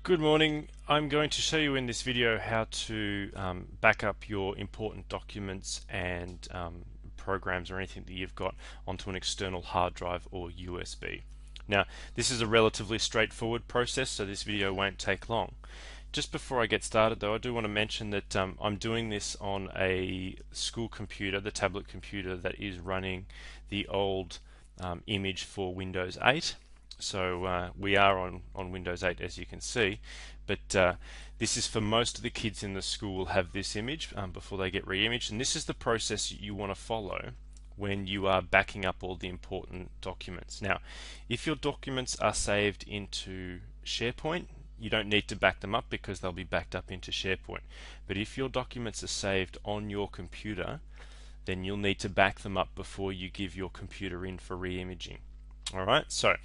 Good morning. I'm going to show you in this video how to back up your important documents and programs or anything that you've got onto an external hard drive or USB. Now, this is a relatively straightforward process, so this video won't take long. Just before I get started though, I do want to mention that I'm doing this on a school computer, the tablet computer that is running the old image for Windows 8. So we are on Windows 8, as you can see, but this is for most of the kids in the school will have this image before they get re-imaged, and this is the process you want to follow when you are backing up all the important documents. Now, if your documents are saved into SharePoint, you don't need to back them up because they'll be backed up into SharePoint. But if your documents are saved on your computer, then you'll need to back them up before you give your computer in for re-imaging. Alright, so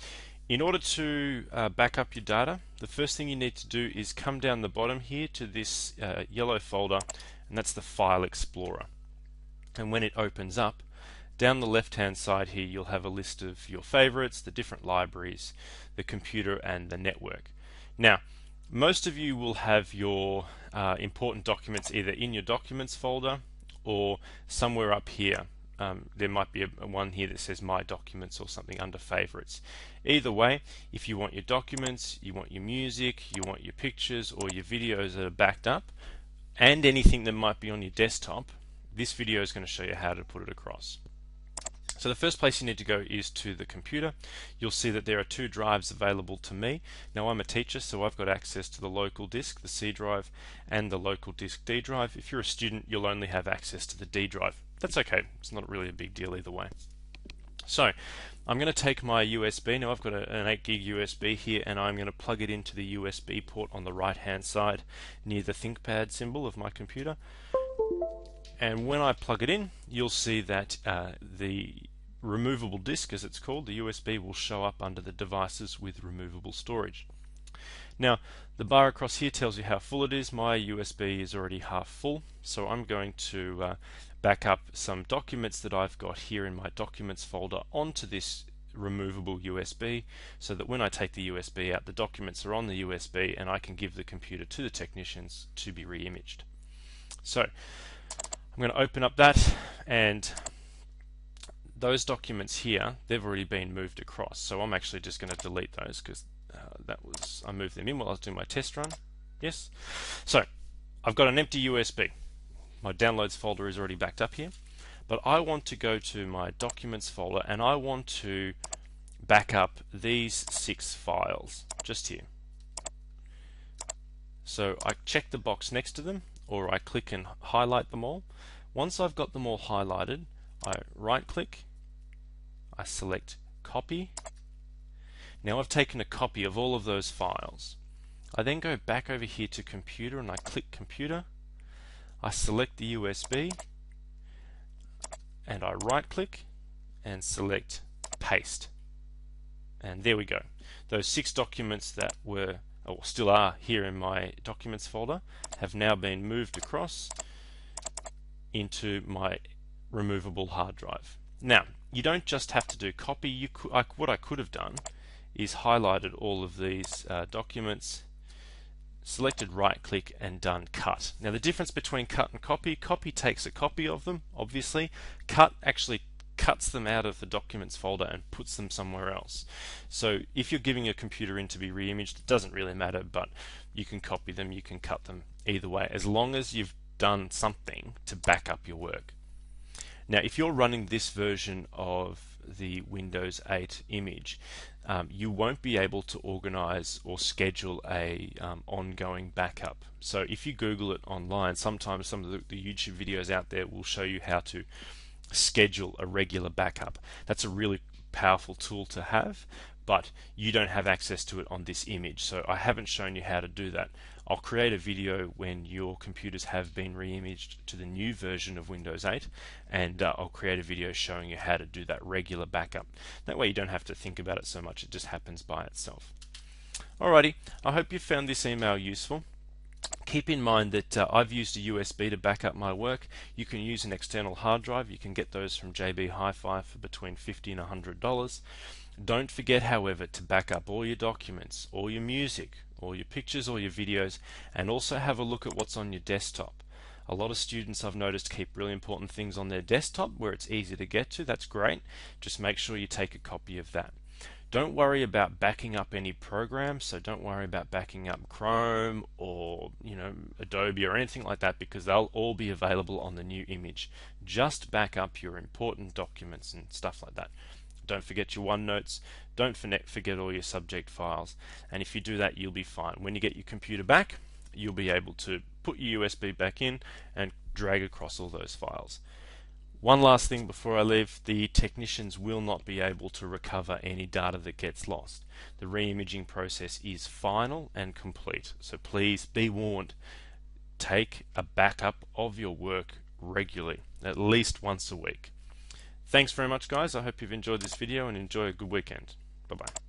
in order to back up your data, the first thing you need to do is come down the bottom here to this yellow folder, and that's the File Explorer. And when it opens up, down the left hand side here you'll have a list of your favorites, the different libraries, the computer and the network. Now, most of you will have your important documents either in your documents folder or somewhere up here. There might be a one here that says My Documents or something under Favorites. Either way, if you want your documents, you want your music, you want your pictures or your videos that are backed up, and anything that might be on your desktop, this video is going to show you how to put it across. So the first place you need to go is to the computer. You'll see that there are two drives available to me. Now I'm a teacher, so I've got access to the local disk, the C drive, and the local disk D drive. If you're a student, you'll only have access to the D drive. That's okay, it's not really a big deal either way. So I'm going to take my USB. Now I've got an 8 gig USB here, and I'm going to plug it into the USB port on the right hand side near the ThinkPad symbol of my computer. And when I plug it in, you'll see that the removable disk, as it's called, the USB, will show up under the devices with removable storage. Now, the bar across here tells you how full it is. My USB is already half full, so I'm going to back up some documents that I've got here in my documents folder onto this removable USB, so that when I take the USB out, the documents are on the USB and I can give the computer to the technicians to be re-imaged. So I'm going to open up that, and those documents here, they've already been moved across, so I'm actually just going to delete those because I moved them in while I was doing my test run. Yes, so I've got an empty USB. My downloads folder is already backed up here, but I want to go to my documents folder and I want to back up these 6 files just here. So I check the box next to them, or I click and highlight them all. Once I've got them all highlighted, I right click, I select copy. Now I've taken a copy of all of those files. I then go back over here to computer and I click computer. I select the USB and I right click and select paste. And there we go. Those 6 documents that were or still are here in my documents folder have now been moved across into my removable hard drive. Now, you don't just have to do copy. What I could have done is highlighted all of these documents, selected right click and done cut. Now the difference between cut and copy takes a copy of them, obviously. Cut actually cuts them out of the documents folder and puts them somewhere else. So if you're giving a computer in to be re-imaged, it doesn't really matter, but you can copy them, you can cut them, either way, as long as you've done something to back up your work. Now if you're running this version of the Windows 8 image, you won't be able to organize or schedule a ongoing backup. So if you Google it online, sometimes some of the YouTube videos out there will show you how to schedule a regular backup. That's a really powerful tool to have, but you don't have access to it on this image, so I haven't shown you how to do that. I'll create a video when your computers have been re-imaged to the new version of Windows 8, and I'll create a video showing you how to do that regular backup. That way you don't have to think about it so much, it just happens by itself. Alrighty, I hope you found this email useful. Keep in mind that I've used a USB to back up my work. You can use an external hard drive. You can get those from JB Hi-Fi for between $50 and $100. Don't forget, however, to back up all your documents, all your music, all your pictures, all your videos, and also have a look at what's on your desktop. A lot of students I've noticed keep really important things on their desktop where it's easy to get to. That's great. Just make sure you take a copy of that. Don't worry about backing up any programs, so don't worry about backing up Chrome or Adobe or anything like that, because they'll all be available on the new image. Just back up your important documents and stuff like that. Don't forget your OneNotes, don't forget all your subject files, and if you do that, you'll be fine. When you get your computer back, you'll be able to put your USB back in and drag across all those files. One last thing before I leave, the technicians will not be able to recover any data that gets lost. The reimaging process is final and complete, so please be warned. Take a backup of your work regularly, at least once a week. Thanks very much, guys. I hope you've enjoyed this video and enjoy a good weekend. Bye-bye.